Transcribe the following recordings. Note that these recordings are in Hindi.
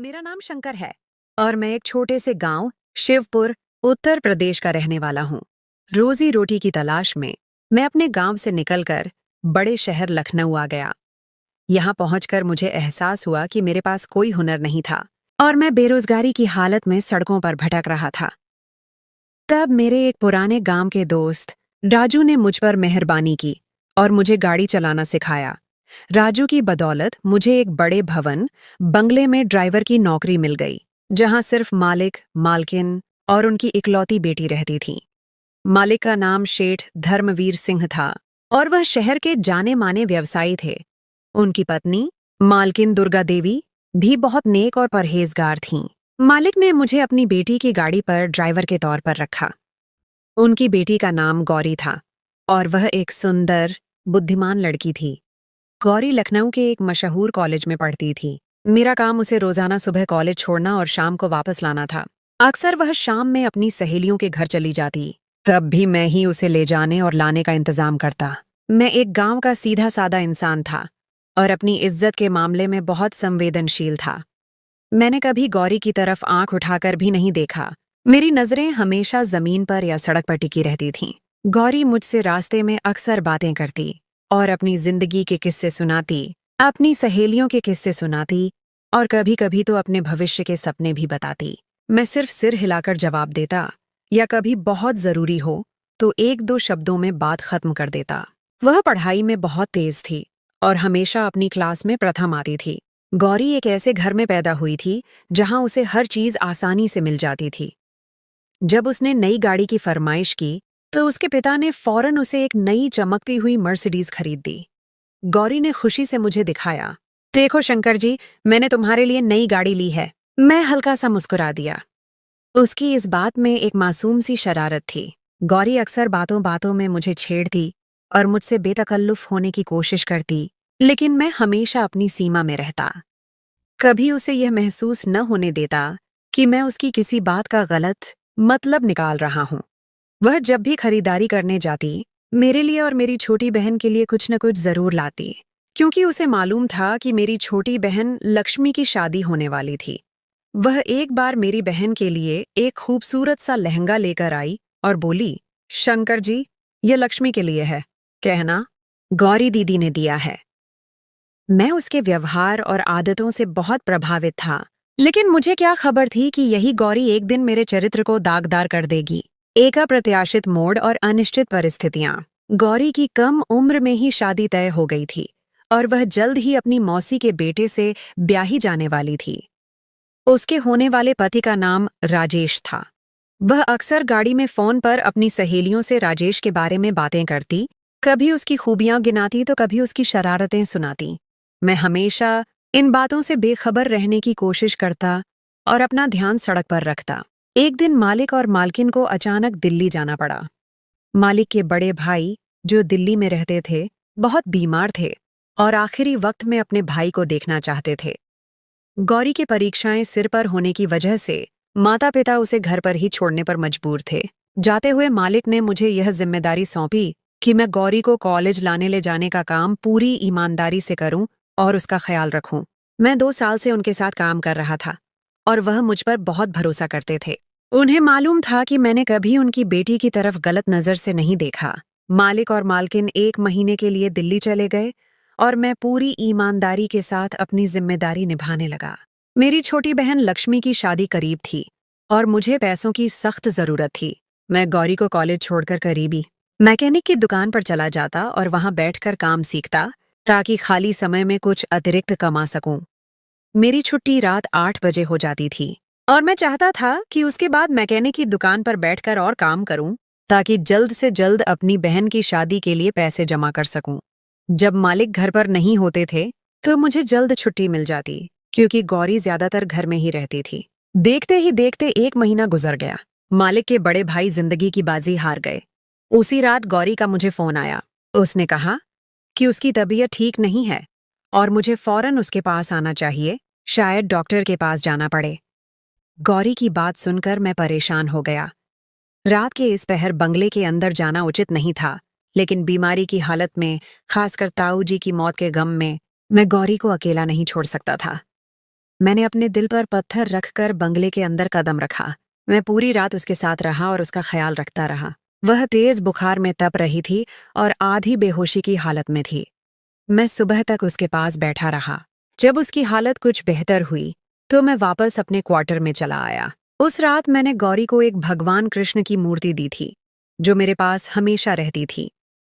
मेरा नाम शंकर है और मैं एक छोटे से गांव शिवपुर उत्तर प्रदेश का रहने वाला हूँ। रोजी रोटी की तलाश में मैं अपने गांव से निकलकर बड़े शहर लखनऊ आ गया। यहाँ पहुंचकर मुझे एहसास हुआ कि मेरे पास कोई हुनर नहीं था और मैं बेरोजगारी की हालत में सड़कों पर भटक रहा था। तब मेरे एक पुराने गांव के दोस्त राजू ने मुझ पर मेहरबानी की और मुझे गाड़ी चलाना सिखाया। राजू की बदौलत मुझे एक बड़े भवन बंगले में ड्राइवर की नौकरी मिल गई, जहां सिर्फ मालिक, मालकिन और उनकी इकलौती बेटी रहती थी। मालिक का नाम शेठ धर्मवीर सिंह था और वह शहर के जाने माने व्यवसायी थे। उनकी पत्नी मालकिन दुर्गा देवी भी बहुत नेक और परहेजगार थीं। मालिक ने मुझे अपनी बेटी की गाड़ी पर ड्राइवर के तौर पर रखा। उनकी बेटी का नाम गौरी था और वह एक सुंदर, बुद्धिमान लड़की थी। गौरी लखनऊ के एक मशहूर कॉलेज में पढ़ती थी। मेरा काम उसे रोजाना सुबह कॉलेज छोड़ना और शाम को वापस लाना था। अक्सर वह शाम में अपनी सहेलियों के घर चली जाती, तब भी मैं ही उसे ले जाने और लाने का इंतजाम करता। मैं एक गांव का सीधा सादा इंसान था और अपनी इज्जत के मामले में बहुत संवेदनशील था। मैंने कभी गौरी की तरफ आंख उठाकर भी नहीं देखा। मेरी नजरें हमेशा जमीन पर या सड़क पर टिकी रहती थीं। गौरी मुझसे रास्ते में अक्सर बातें करती और अपनी जिंदगी के किस्से सुनाती, अपनी सहेलियों के किस्से सुनाती और कभी-कभी तो अपने भविष्य के सपने भी बताती। मैं सिर्फ सिर हिलाकर जवाब देता या कभी बहुत जरूरी हो तो एक दो शब्दों में बात खत्म कर देता। वह पढ़ाई में बहुत तेज थी और हमेशा अपनी क्लास में प्रथम आती थी। गौरी एक ऐसे घर में पैदा हुई थी जहां उसे हर चीज आसानी से मिल जाती थी। जब उसने नई गाड़ी की फरमाइश की तो उसके पिता ने फौरन उसे एक नई चमकती हुई मर्सिडीज खरीद दी। गौरी ने खुशी से मुझे दिखाया, देखो शंकर जी, मैंने तुम्हारे लिए नई गाड़ी ली है। मैं हल्का सा मुस्कुरा दिया। उसकी इस बात में एक मासूम सी शरारत थी। गौरी अक्सर बातों बातों में मुझे छेड़ती और मुझसे बेतकल्लुफ होने की कोशिश करती, लेकिन मैं हमेशा अपनी सीमा में रहता। कभी उसे यह महसूस न होने देता कि मैं उसकी किसी बात का गलत मतलब निकाल रहा हूं। वह जब भी खरीदारी करने जाती, मेरे लिए और मेरी छोटी बहन के लिए कुछ न कुछ जरूर लाती, क्योंकि उसे मालूम था कि मेरी छोटी बहन लक्ष्मी की शादी होने वाली थी। वह एक बार मेरी बहन के लिए एक खूबसूरत सा लहंगा लेकर आई और बोली, शंकर जी, यह लक्ष्मी के लिए है, कहना गौरी दीदी ने दिया है। मैं उसके व्यवहार और आदतों से बहुत प्रभावित था, लेकिन मुझे क्या खबर थी कि यही गौरी एक दिन मेरे चरित्र को दागदार कर देगी। एक अप्रत्याशित मोड़ और अनिश्चित परिस्थितियां। गौरी की कम उम्र में ही शादी तय हो गई थी और वह जल्द ही अपनी मौसी के बेटे से ब्याही जाने वाली थी। उसके होने वाले पति का नाम राजेश था। वह अक्सर गाड़ी में फोन पर अपनी सहेलियों से राजेश के बारे में बातें करती, कभी उसकी खूबियां गिनाती तो कभी उसकी शरारतें सुनाती। मैं हमेशा इन बातों से बेखबर रहने की कोशिश करता और अपना ध्यान सड़क पर रखता। एक दिन मालिक और मालकिन को अचानक दिल्ली जाना पड़ा। मालिक के बड़े भाई, जो दिल्ली में रहते थे, बहुत बीमार थे और आखिरी वक्त में अपने भाई को देखना चाहते थे। गौरी की परीक्षाएं सिर पर होने की वजह से माता पिता उसे घर पर ही छोड़ने पर मजबूर थे। जाते हुए मालिक ने मुझे यह जिम्मेदारी सौंपी कि मैं गौरी को कॉलेज लाने ले जाने का काम पूरी ईमानदारी से करूं और उसका ख्याल रखूं। मैं 2 साल से उनके साथ काम कर रहा था और वह मुझ पर बहुत भरोसा करते थे। उन्हें मालूम था कि मैंने कभी उनकी बेटी की तरफ गलत नजर से नहीं देखा। मालिक और मालकिन 1 महीने के लिए दिल्ली चले गए और मैं पूरी ईमानदारी के साथ अपनी जिम्मेदारी निभाने लगा। मेरी छोटी बहन लक्ष्मी की शादी करीब थी और मुझे पैसों की सख्त जरूरत थी। मैं गौरी को कॉलेज छोड़कर करीबी मैकेनिक की दुकान पर चला जाता और वहां बैठकर काम सीखता, ताकि खाली समय में कुछ अतिरिक्त कमा सकूं। मेरी छुट्टी रात 8 बजे हो जाती थी और मैं चाहता था कि उसके बाद मैकेनिक की दुकान पर बैठकर और काम करूं, ताकि जल्द से जल्द अपनी बहन की शादी के लिए पैसे जमा कर सकूं। जब मालिक घर पर नहीं होते थे तो मुझे जल्द छुट्टी मिल जाती, क्योंकि गौरी ज्यादातर घर में ही रहती थी। देखते ही देखते 1 महीना गुजर गया। मालिक के बड़े भाई जिंदगी की बाजी हार गए। उसी रात गौरी का मुझे फोन आया। उसने कहा कि उसकी तबीयत ठीक नहीं है और मुझे फौरन उसके पास आना चाहिए, शायद डॉक्टर के पास जाना पड़े। गौरी की बात सुनकर मैं परेशान हो गया। रात के इस पहर बंगले के अंदर जाना उचित नहीं था, लेकिन बीमारी की हालत में, खासकर ताऊ जी की मौत के गम में, मैं गौरी को अकेला नहीं छोड़ सकता था। मैंने अपने दिल पर पत्थर रखकर बंगले के अंदर कदम रखा। मैं पूरी रात उसके साथ रहा और उसका ख्याल रखता रहा। वह तेज बुखार में तप रही थी और आधी बेहोशी की हालत में थी। मैं सुबह तक उसके पास बैठा रहा। जब उसकी हालत कुछ बेहतर हुई तो मैं वापस अपने क्वार्टर में चला आया। उस रात मैंने गौरी को एक भगवान कृष्ण की मूर्ति दी थी, जो मेरे पास हमेशा रहती थी,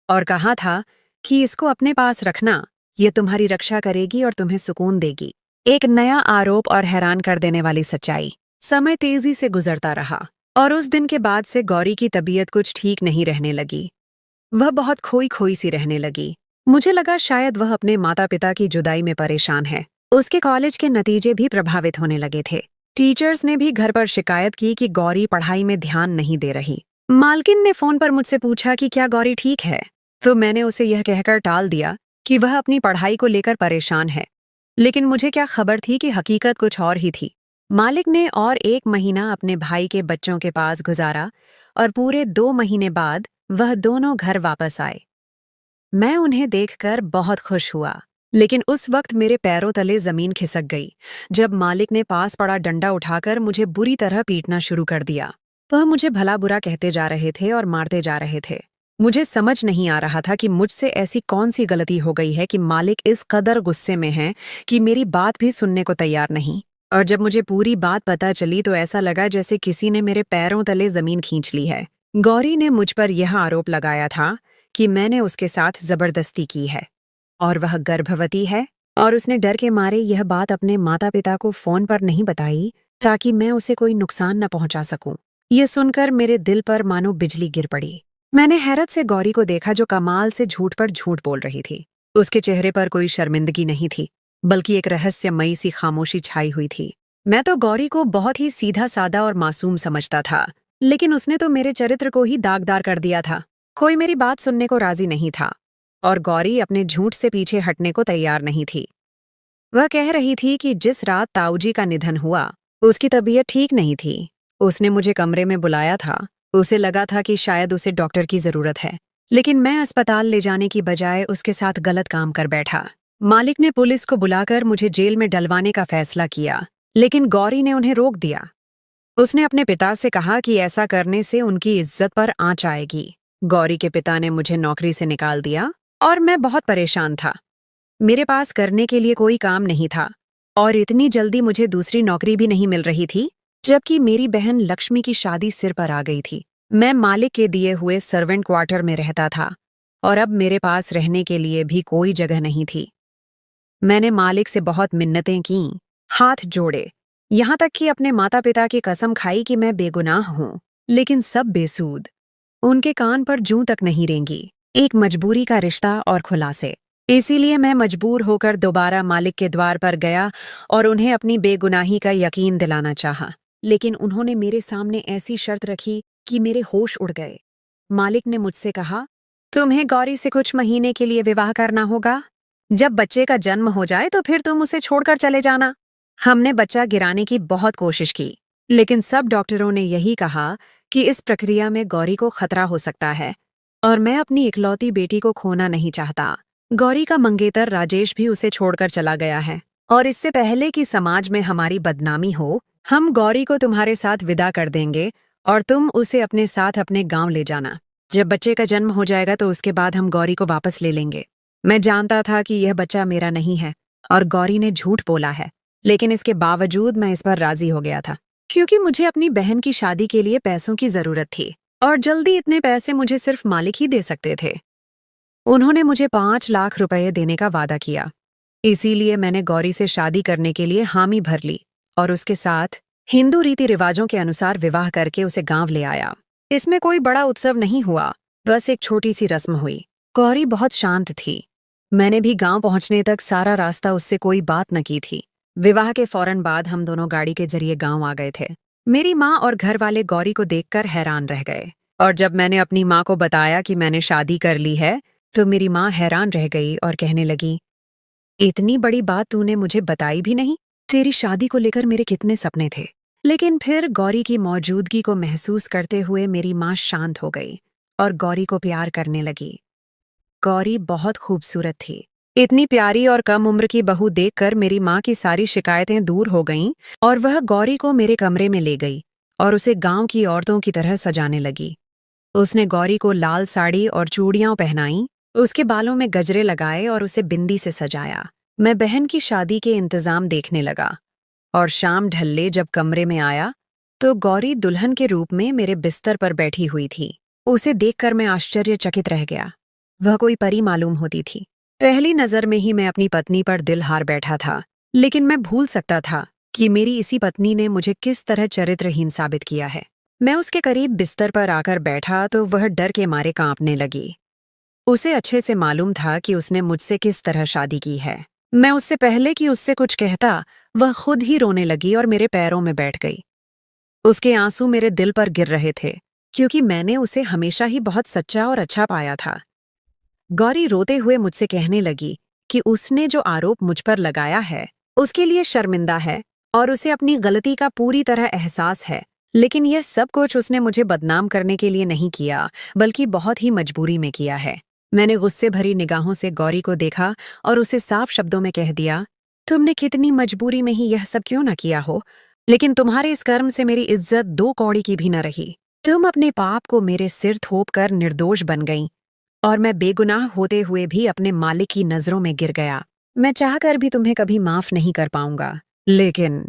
और कहा था कि इसको अपने पास रखना, ये तुम्हारी रक्षा करेगी और तुम्हें सुकून देगी। एक नया आरोप और हैरान कर देने वाली सच्चाई। समय तेजी से गुजरता रहा और उस दिन के बाद से गौरी की तबीयत कुछ ठीक नहीं रहने लगी। वह बहुत खोई खोई सी रहने लगी। मुझे लगा शायद वह अपने माता पिता की जुदाई में परेशान है। उसके कॉलेज के नतीजे भी प्रभावित होने लगे थे। टीचर्स ने भी घर पर शिकायत की कि गौरी पढ़ाई में ध्यान नहीं दे रही। मालकिन ने फोन पर मुझसे पूछा कि क्या गौरी ठीक है, तो मैंने उसे यह कहकर टाल दिया कि वह अपनी पढ़ाई को लेकर परेशान है। लेकिन मुझे क्या खबर थी कि हकीकत कुछ और ही थी। मालिक ने और 1 महीना अपने भाई के बच्चों के पास गुजारा और पूरे 2 महीने बाद वह दोनों घर वापस आए। मैं उन्हें देखकर बहुत खुश हुआ, लेकिन उस वक्त मेरे पैरों तले जमीन खिसक गई जब मालिक ने पास पड़ा डंडा उठाकर मुझे बुरी तरह पीटना शुरू कर दिया। वह मुझे भला बुरा कहते जा रहे थे और मारते जा रहे थे। मुझे समझ नहीं आ रहा था कि मुझसे ऐसी कौन सी गलती हो गई है कि मालिक इस कदर गुस्से में हैं कि मेरी बात भी सुनने को तैयार नहीं। और जब मुझे पूरी बात पता चली तो ऐसा लगा जैसे किसी ने मेरे पैरों तले जमीन खींच ली है। गौरी ने मुझ पर यह आरोप लगाया था कि मैंने उसके साथ जबरदस्ती की है और वह गर्भवती है, और उसने डर के मारे यह बात अपने माता पिता को फोन पर नहीं बताई ताकि मैं उसे कोई नुकसान न पहुंचा सकूं। यह सुनकर मेरे दिल पर मानो बिजली गिर पड़ी। मैंने हैरत से गौरी को देखा जो कमाल से झूठ पर झूठ बोल रही थी। उसके चेहरे पर कोई शर्मिंदगी नहीं थी, बल्कि एक रहस्यमयी सी खामोशी छाई हुई थी। मैं तो गौरी को बहुत ही सीधा सादा और मासूम समझता था, लेकिन उसने तो मेरे चरित्र को ही दागदार कर दिया था। कोई मेरी बात सुनने को राजी नहीं था और गौरी अपने झूठ से पीछे हटने को तैयार नहीं थी। वह कह रही थी कि जिस रात ताऊजी का निधन हुआ उसकी तबीयत ठीक नहीं थी। उसने मुझे कमरे में बुलाया था। उसे लगा था कि शायद उसे डॉक्टर की जरूरत है, लेकिन मैं अस्पताल ले जाने की बजाय उसके साथ गलत काम कर बैठा। मालिक ने पुलिस को बुलाकर मुझे जेल में डलवाने का फैसला किया, लेकिन गौरी ने उन्हें रोक दिया। उसने अपने पिता से कहा कि ऐसा करने से उनकी इज्जत पर आंच आएगी। गौरी के पिता ने मुझे नौकरी से निकाल दिया और मैं बहुत परेशान था। मेरे पास करने के लिए कोई काम नहीं था और इतनी जल्दी मुझे दूसरी नौकरी भी नहीं मिल रही थी, जबकि मेरी बहन लक्ष्मी की शादी सिर पर आ गई थी। मैं मालिक के दिए हुए सर्वेंट क्वार्टर में रहता था और अब मेरे पास रहने के लिए भी कोई जगह नहीं थी। मैंने मालिक से बहुत मिन्नतें की, हाथ जोड़े, यहाँ तक कि अपने माता पिता की कसम खाई कि मैं बेगुनाह हूँ, लेकिन सब बेसूद। उनके कान पर जूं तक नहीं रेंगी। एक मजबूरी का रिश्ता और खुलासे। इसीलिए मैं मजबूर होकर दोबारा मालिक के द्वार पर गया और उन्हें अपनी बेगुनाही का यकीन दिलाना चाहा, लेकिन उन्होंने मेरे सामने ऐसी शर्त रखी कि मेरे होश उड़ गए। मालिक ने मुझसे कहा, तुम्हें गौरी से कुछ महीने के लिए विवाह करना होगा। जब बच्चे का जन्म हो जाए तो फिर तुम उसे छोड़कर चले जाना। हमने बच्चा गिराने की बहुत कोशिश की, लेकिन सब डॉक्टरों ने यही कहा कि इस प्रक्रिया में गौरी को खतरा हो सकता है और मैं अपनी इकलौती बेटी को खोना नहीं चाहता। गौरी का मंगेतर राजेश भी उसे छोड़कर चला गया है और इससे पहले कि समाज में हमारी बदनामी हो, हम गौरी को तुम्हारे साथ विदा कर देंगे और तुम उसे अपने साथ अपने गांव ले जाना। जब बच्चे का जन्म हो जाएगा तो उसके बाद हम गौरी को वापस ले लेंगे। मैं जानता था कि यह बच्चा मेरा नहीं है और गौरी ने झूठ बोला है, लेकिन इसके बावजूद मैं इस पर राजी हो गया था, क्योंकि मुझे अपनी बहन की शादी के लिए पैसों की जरूरत थी और जल्दी इतने पैसे मुझे सिर्फ मालिक ही दे सकते थे। उन्होंने मुझे 5 लाख रुपए देने का वादा किया, इसीलिए मैंने गौरी से शादी करने के लिए हामी भर ली और उसके साथ हिंदू रीति रिवाजों के अनुसार विवाह करके उसे गांव ले आया। इसमें कोई बड़ा उत्सव नहीं हुआ, बस एक छोटी सी रस्म हुई। गौरी बहुत शांत थी। मैंने भी गांव पहुंचने तक सारा रास्ता उससे कोई बात न की थी। विवाह के फौरन बाद हम दोनों गाड़ी के जरिए गांव आ गए थे। मेरी माँ और घर वाले गौरी को देखकर हैरान रह गए और जब मैंने अपनी माँ को बताया कि मैंने शादी कर ली है तो मेरी माँ हैरान रह गई और कहने लगी, इतनी बड़ी बात तूने मुझे बताई भी नहीं। तेरी शादी को लेकर मेरे कितने सपने थे। लेकिन फिर गौरी की मौजूदगी को महसूस करते हुए मेरी माँ शांत हो गई और गौरी को प्यार करने लगी। गौरी बहुत खूबसूरत थी, इतनी प्यारी और कम उम्र की बहू देखकर मेरी माँ की सारी शिकायतें दूर हो गईं और वह गौरी को मेरे कमरे में ले गई और उसे गांव की औरतों की तरह सजाने लगी। उसने गौरी को लाल साड़ी और चूड़ियां पहनाईं, उसके बालों में गजरे लगाए और उसे बिंदी से सजाया। मैं बहन की शादी के इंतजाम देखने लगा और शाम ढलने जब कमरे में आया तो गौरी दुल्हन के रूप में मेरे बिस्तर पर बैठी हुई थी। उसे देखकर मैं आश्चर्यचकित रह गया। वह कोई परी मालूम होती थी। पहली नजर में ही मैं अपनी पत्नी पर दिल हार बैठा था, लेकिन मैं भूल सकता था कि मेरी इसी पत्नी ने मुझे किस तरह चरित्रहीन साबित किया है। मैं उसके करीब बिस्तर पर आकर बैठा तो वह डर के मारे कांपने लगी। उसे अच्छे से मालूम था कि उसने मुझसे किस तरह शादी की है। मैं उससे पहले कि उससे कुछ कहता, वह खुद ही रोने लगी और मेरे पैरों में बैठ गई। उसके आंसू मेरे दिल पर गिर रहे थे, क्योंकि मैंने उसे हमेशा ही बहुत सच्चा और अच्छा पाया था। गौरी रोते हुए मुझसे कहने लगी कि उसने जो आरोप मुझ पर लगाया है उसके लिए शर्मिंदा है और उसे अपनी गलती का पूरी तरह एहसास है, लेकिन यह सब कुछ उसने मुझे बदनाम करने के लिए नहीं किया, बल्कि बहुत ही मजबूरी में किया है। मैंने गुस्से भरी निगाहों से गौरी को देखा और उसे साफ शब्दों में कह दिया, तुमने कितनी मजबूरी में ही यह सब क्यों न किया हो, लेकिन तुम्हारे इस कर्म से मेरी इज्जत 2 कौड़ी की भी न रही। तुम अपने पाप को मेरे सिर थोप कर निर्दोष बन गईं और मैं बेगुनाह होते हुए भी अपने मालिक की नजरों में गिर गया। मैं चाहकर भी तुम्हें कभी माफ नहीं कर पाऊंगा, लेकिन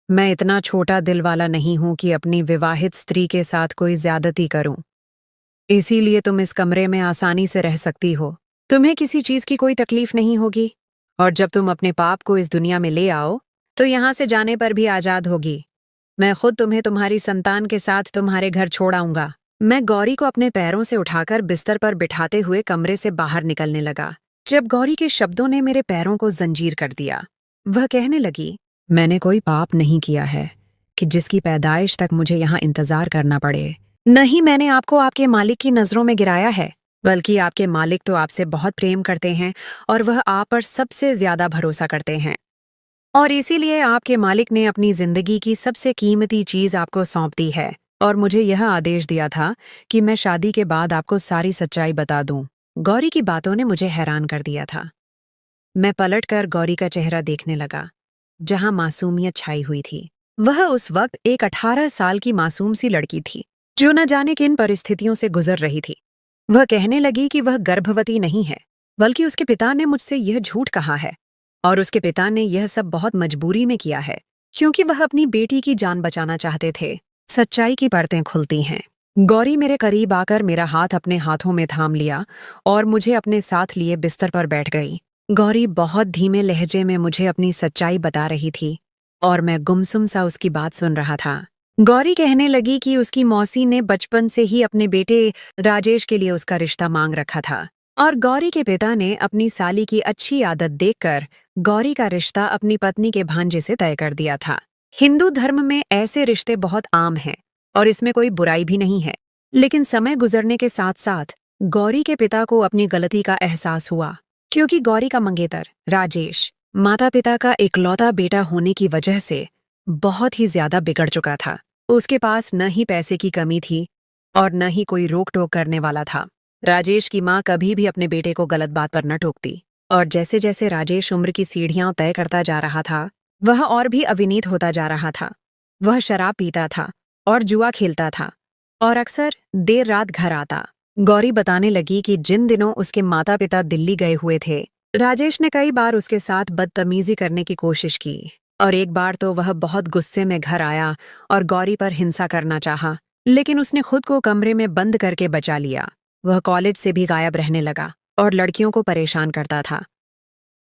मैं इतना छोटा दिल वाला नहीं हूं कि अपनी विवाहित स्त्री के साथ कोई ज्यादती करूं। इसीलिए तुम इस कमरे में आसानी से रह सकती हो। तुम्हें किसी चीज की कोई तकलीफ नहीं होगी और जब तुम अपने पाप को इस दुनिया में ले आओ तो यहां से जाने पर भी आजाद होगी। मैं खुद तुम्हें तुम्हारी संतान के साथ तुम्हारे घर छोड़ आऊंगा। मैं गौरी को अपने पैरों से उठाकर बिस्तर पर बिठाते हुए कमरे से बाहर निकलने लगा। जब गौरी के शब्दों ने मेरे पैरों को जंजीर कर दिया, वह कहने लगी, मैंने कोई पाप नहीं किया है कि जिसकी पैदाइश तक मुझे यहाँ इंतजार करना पड़े। नहीं, मैंने आपको आपके मालिक की नजरों में गिराया है, बल्कि आपके मालिक तो आपसे बहुत प्रेम करते हैं और वह आप पर सबसे ज्यादा भरोसा करते हैं, और इसीलिए आपके मालिक ने अपनी जिंदगी की सबसे कीमती चीज आपको सौंप दी है और मुझे यह आदेश दिया था कि मैं शादी के बाद आपको सारी सच्चाई बता दूं। गौरी की बातों ने मुझे हैरान कर दिया था। मैं पलटकर गौरी का चेहरा देखने लगा, जहां मासूमियत छाई हुई थी। वह उस वक्त एक 18 साल की मासूम सी लड़की थी, जो न जाने किन परिस्थितियों से गुजर रही थी। वह कहने लगी कि वह गर्भवती नहीं है, बल्कि उसके पिता ने मुझसे यह झूठ कहा है और उसके पिता ने यह सब बहुत मजबूरी में किया है, क्योंकि वह अपनी बेटी की जान बचाना चाहते थे। सच्चाई की परतें खुलती हैं। गौरी मेरे करीब आकर मेरा हाथ अपने हाथों में थाम लिया और मुझे अपने साथ लिए बिस्तर पर बैठ गई। गौरी बहुत धीमे लहजे में मुझे अपनी सच्चाई बता रही थी और मैं गुमसुम सा उसकी बात सुन रहा था। गौरी कहने लगी कि उसकी मौसी ने बचपन से ही अपने बेटे राजेश के लिए उसका रिश्ता मांग रखा था और गौरी के पिता ने अपनी साली की अच्छी आदत देखकर गौरी का रिश्ता अपनी पत्नी के भांजे से तय कर दिया था। हिंदू धर्म में ऐसे रिश्ते बहुत आम हैं और इसमें कोई बुराई भी नहीं है, लेकिन समय गुजरने के साथ साथ गौरी के पिता को अपनी गलती का एहसास हुआ, क्योंकि गौरी का मंगेतर राजेश माता पिता का इकलौता बेटा होने की वजह से बहुत ही ज्यादा बिगड़ चुका था। उसके पास न ही पैसे की कमी थी और न ही कोई रोक टोक करने वाला था। राजेश की माँ कभी भी अपने बेटे को गलत बात पर न टोकती, और जैसे जैसे राजेश उम्र की सीढ़ियां तय करता जा रहा था, वह और भी अविनीत होता जा रहा था। वह शराब पीता था और जुआ खेलता था और अक्सर देर रात घर आता। गौरी बताने लगी कि जिन दिनों उसके माता पिता दिल्ली गए हुए थे, राजेश ने कई बार उसके साथ बदतमीजी करने की कोशिश की और एक बार तो वह बहुत गुस्से में घर आया और गौरी पर हिंसा करना चाहा, लेकिन उसने खुद को कमरे में बंद करके बचा लिया। वह कॉलेज से भी गायब रहने लगा और लड़कियों को परेशान करता था।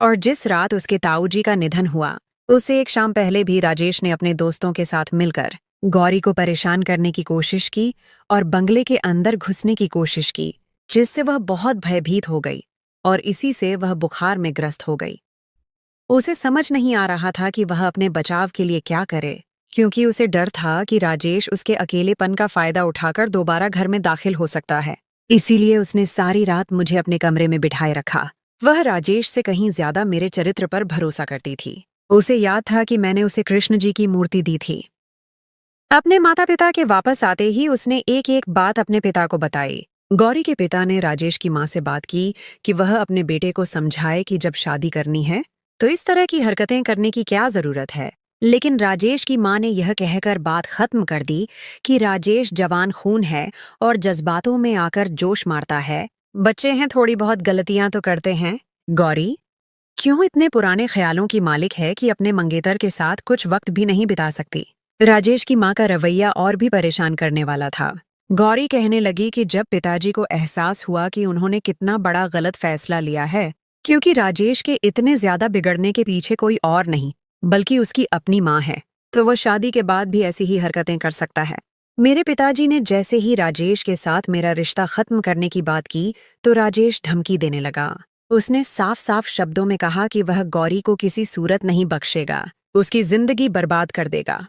और जिस रात उसके ताऊजी का निधन हुआ, उससे एक शाम पहले भी राजेश ने अपने दोस्तों के साथ मिलकर गौरी को परेशान करने की कोशिश की और बंगले के अंदर घुसने की कोशिश की, जिससे वह बहुत भयभीत हो गई और इसी से वह बुखार में ग्रस्त हो गई। उसे समझ नहीं आ रहा था कि वह अपने बचाव के लिए क्या करे, क्योंकि उसे डर था कि राजेश उसके अकेलेपन का फायदा उठाकर दोबारा घर में दाखिल हो सकता है। इसीलिए उसने सारी रात मुझे अपने कमरे में बिठाए रखा। वह राजेश से कहीं ज्यादा मेरे चरित्र पर भरोसा करती थी। उसे याद था कि मैंने उसे कृष्ण जी की मूर्ति दी थी। अपने माता पिता के वापस आते ही उसने एक एक बात अपने पिता को बताई गौरी के पिता ने राजेश की माँ से बात की कि वह अपने बेटे को समझाए कि जब शादी करनी है तो इस तरह की हरकतें करने की क्या जरूरत है। लेकिन राजेश की माँ ने यह कहकर बात खत्म कर दी कि राजेश जवान खून है और जज्बातों में आकर जोश मारता है। बच्चे हैं, थोड़ी बहुत गलतियां तो करते हैं। गौरी क्यों इतने पुराने ख्यालों की मालिक है कि अपने मंगेतर के साथ कुछ वक्त भी नहीं बिता सकती। राजेश की माँ का रवैया और भी परेशान करने वाला था। गौरी कहने लगी कि जब पिताजी को एहसास हुआ कि उन्होंने कितना बड़ा गलत फैसला लिया है, क्योंकि राजेश के इतने ज्यादा बिगड़ने के पीछे कोई और नहीं बल्कि उसकी अपनी माँ है, तो वह शादी के बाद भी ऐसी ही हरकतें कर सकता है। मेरे पिताजी ने जैसे ही राजेश के साथ मेरा रिश्ता खत्म करने की बात की तो राजेश धमकी देने लगा। उसने साफ साफ शब्दों में कहा कि वह गौरी को किसी सूरत नहीं बख्शेगा, उसकी जिंदगी बर्बाद कर देगा।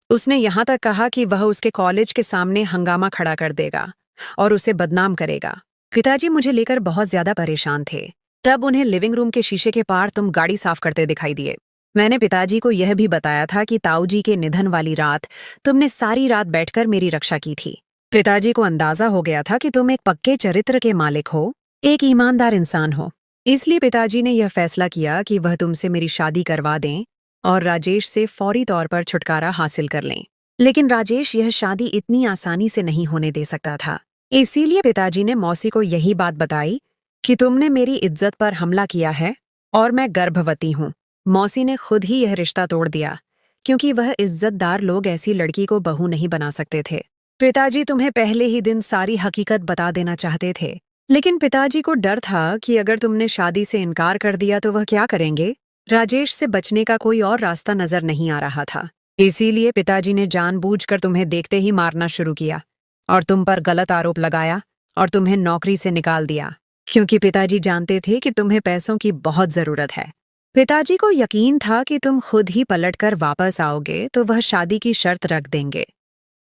उसने यहाँ तक कहा कि वह उसके कॉलेज के सामने हंगामा खड़ा कर देगा और उसे बदनाम करेगा। पिताजी मुझे लेकर बहुत ज्यादा परेशान थे। तब उन्हें लिविंग रूम के शीशे के पार तुम गाड़ी साफ करते दिखाई दिए। मैंने पिताजी को यह भी बताया था कि ताऊजी के निधन वाली रात तुमने सारी रात बैठकर मेरी रक्षा की थी। पिताजी को अंदाजा हो गया था कि तुम एक पक्के चरित्र के मालिक हो, एक ईमानदार इंसान हो। इसलिए पिताजी ने यह फैसला किया कि वह तुमसे मेरी शादी करवा दें और राजेश से फौरी तौर पर छुटकारा हासिल कर लें। लेकिन राजेश यह शादी इतनी आसानी से नहीं होने दे सकता था। इसीलिए पिताजी ने मौसी को यही बात बताई कि तुमने मेरी इज्जत पर हमला किया है और मैं गर्भवती हूँ। मौसी ने खुद ही यह रिश्ता तोड़ दिया क्योंकि वह इज्जतदार लोग ऐसी लड़की को बहू नहीं बना सकते थे। पिताजी तुम्हें पहले ही दिन सारी हकीकत बता देना चाहते थे, लेकिन पिताजी को डर था कि अगर तुमने शादी से इनकार कर दिया तो वह क्या करेंगे। राजेश से बचने का कोई और रास्ता नजर नहीं आ रहा था। इसीलिए पिताजी ने जानबूझकर तुम्हें देखते ही मारना शुरू किया और तुम पर गलत आरोप लगाया और तुम्हें नौकरी से निकाल दिया, क्योंकि पिताजी जानते थे कि तुम्हें पैसों की बहुत जरूरत है। पिताजी को यकीन था कि तुम खुद ही पलटकर वापस आओगे तो वह शादी की शर्त रख देंगे।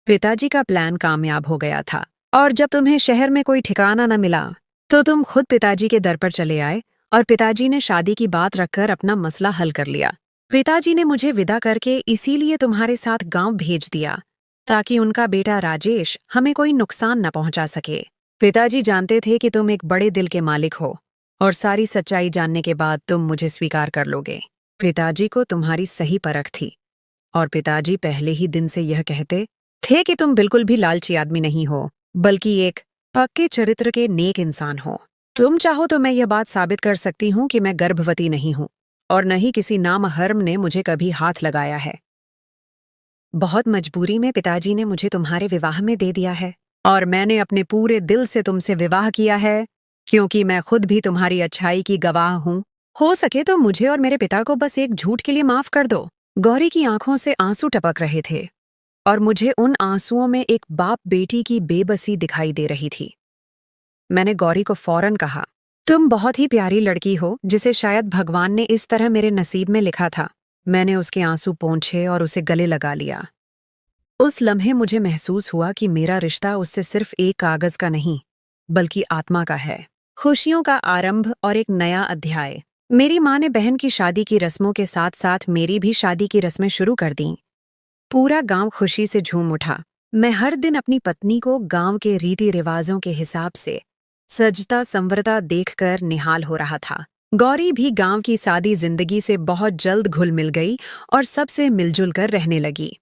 पिताजी का प्लान कामयाब हो गया था और जब तुम्हें शहर में कोई ठिकाना न मिला तो तुम खुद पिताजी के दर पर चले आए और पिताजी ने शादी की बात रखकर अपना मसला हल कर लिया। पिताजी ने मुझे विदा करके इसीलिए तुम्हारे साथ गांव भेज दिया ताकि उनका बेटा राजेश हमें कोई नुकसान न पहुंचा सके। पिताजी जानते थे कि तुम एक बड़े दिल के मालिक हो और सारी सच्चाई जानने के बाद तुम मुझे स्वीकार कर लोगे। पिताजी को तुम्हारी सही परख थी और पिताजी पहले ही दिन से यह कहते थे कि तुम बिल्कुल भी लालची आदमी नहीं हो बल्कि एक पक्के चरित्र के नेक इंसान हो। तुम चाहो तो मैं यह बात साबित कर सकती हूँ कि मैं गर्भवती नहीं हूँ और न ही किसी नामहर्म ने मुझे कभी हाथ लगाया है। बहुत मजबूरी में पिताजी ने मुझे तुम्हारे विवाह में दे दिया है और मैंने अपने पूरे दिल से तुमसे विवाह किया है क्योंकि मैं खुद भी तुम्हारी अच्छाई की गवाह हूँ। हो सके तो मुझे और मेरे पिता को बस एक झूठ के लिए माफ कर दो। गौरी की आंखों से आंसू टपक रहे थे और मुझे उन आंसुओं में एक बाप बेटी की बेबसी दिखाई दे रही थी। मैंने गौरी को फौरन कहा, तुम बहुत ही प्यारी लड़की हो जिसे शायद भगवान ने इस तरह मेरे नसीब में लिखा था। मैंने उसके आंसू पोंछे और उसे गले लगा लिया। उस लम्हे मुझे महसूस हुआ कि मेरा रिश्ता उससे सिर्फ एक कागज का नहीं बल्कि आत्मा का है, खुशियों का आरंभ और एक नया अध्याय। मेरी माँ ने बहन की शादी की रस्मों के साथ साथ मेरी भी शादी की रस्में शुरू कर दीं। पूरा गांव खुशी से झूम उठा। मैं हर दिन अपनी पत्नी को गांव के रीति रिवाजों के हिसाब से सजता संवरता देखकर निहाल हो रहा था। गौरी भी गांव की सादी जिंदगी से बहुत जल्द घुल मिल गई और सबसे मिलजुल कर रहने लगी।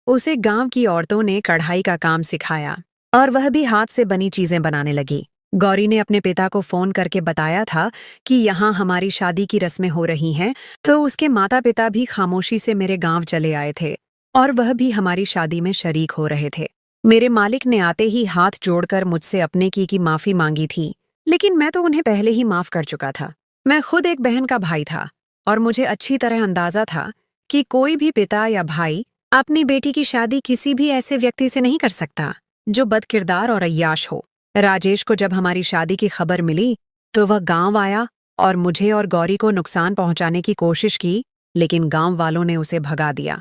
उसे गांव की औरतों ने कढ़ाई का काम सिखाया और वह भी हाथ से बनी चीजें बनाने लगी। गौरी ने अपने पिता को फोन करके बताया था कि यहाँ हमारी शादी की रस्में हो रही हैं, तो उसके माता पिता भी खामोशी से मेरे गांव चले आए थे और वह भी हमारी शादी में शरीक हो रहे थे। मेरे मालिक ने आते ही हाथ जोड़कर मुझसे अपने की माफी मांगी थी, लेकिन मैं तो उन्हें पहले ही माफ कर चुका था। मैं खुद एक बहन का भाई था और मुझे अच्छी तरह अंदाजा था कि कोई भी पिता या भाई अपनी बेटी की शादी किसी भी ऐसे व्यक्ति से नहीं कर सकता जो बदकिरदार और अय्याश हो। राजेश को जब हमारी शादी की खबर मिली तो वह गांव आया और मुझे और गौरी को नुकसान पहुंचाने की कोशिश की, लेकिन गांव वालों ने उसे भगा दिया।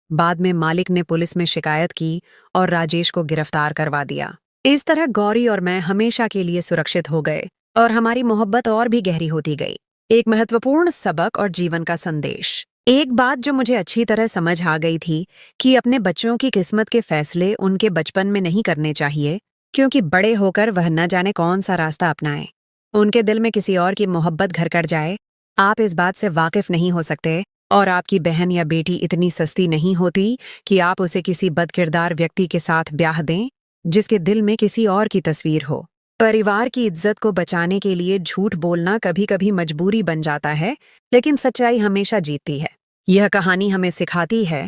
बाद में मालिक ने पुलिस में शिकायत की और राजेश को गिरफ्तार करवा दिया। इस तरह गौरी और मैं हमेशा के लिए सुरक्षित हो गए और हमारी मोहब्बत और भी गहरी होती गई। एक महत्वपूर्ण सबक और जीवन का संदेश। एक बात जो मुझे अच्छी तरह समझ आ गई थी कि अपने बच्चों की किस्मत के फैसले उनके बचपन में नहीं करने चाहिए क्योंकि बड़े होकर वह न जाने कौन सा रास्ता अपनाए, उनके दिल में किसी और की मोहब्बत घर कर जाए। आप इस बात से वाकिफ नहीं हो सकते, और आपकी बहन या बेटी इतनी सस्ती नहीं होती कि आप उसे किसी बदकिरदार व्यक्ति के साथ ब्याह दें, जिसके दिल में किसी और की तस्वीर हो। परिवार की इज्जत को बचाने के लिए झूठ बोलना कभी कभी मजबूरी बन जाता है, लेकिन सच्चाई हमेशा जीतती है। यह कहानी हमें सिखाती है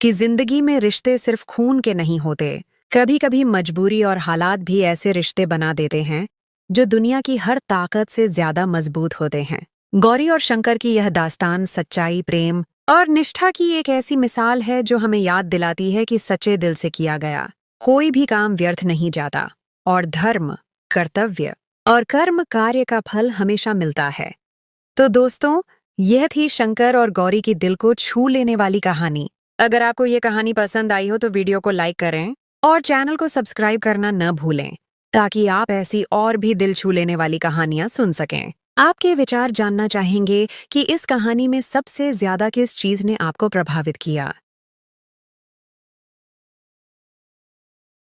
कि जिंदगी में रिश्ते सिर्फ खून के नहीं होते, कभी कभी मजबूरी और हालात भी ऐसे रिश्ते बना देते हैं जो दुनिया की हर ताकत से ज्यादा मजबूत होते हैं। गौरी और शंकर की यह दास्तान सच्चाई, प्रेम और निष्ठा की एक ऐसी मिसाल है जो हमें याद दिलाती है कि सच्चे दिल से किया गया कोई भी काम व्यर्थ नहीं जाता, और धर्म, कर्तव्य और कर्म कार्य का फल हमेशा मिलता है। तो दोस्तों, यह थी शंकर और गौरी की दिल को छू लेने वाली कहानी। अगर आपको ये कहानी पसंद आई हो तो वीडियो को लाइक करें और चैनल को सब्सक्राइब करना न भूलें, ताकि आप ऐसी और भी दिल छू लेने वाली कहानियां सुन सकें। आपके विचार जानना चाहेंगे कि इस कहानी में सबसे ज्यादा किस चीज ने आपको प्रभावित किया।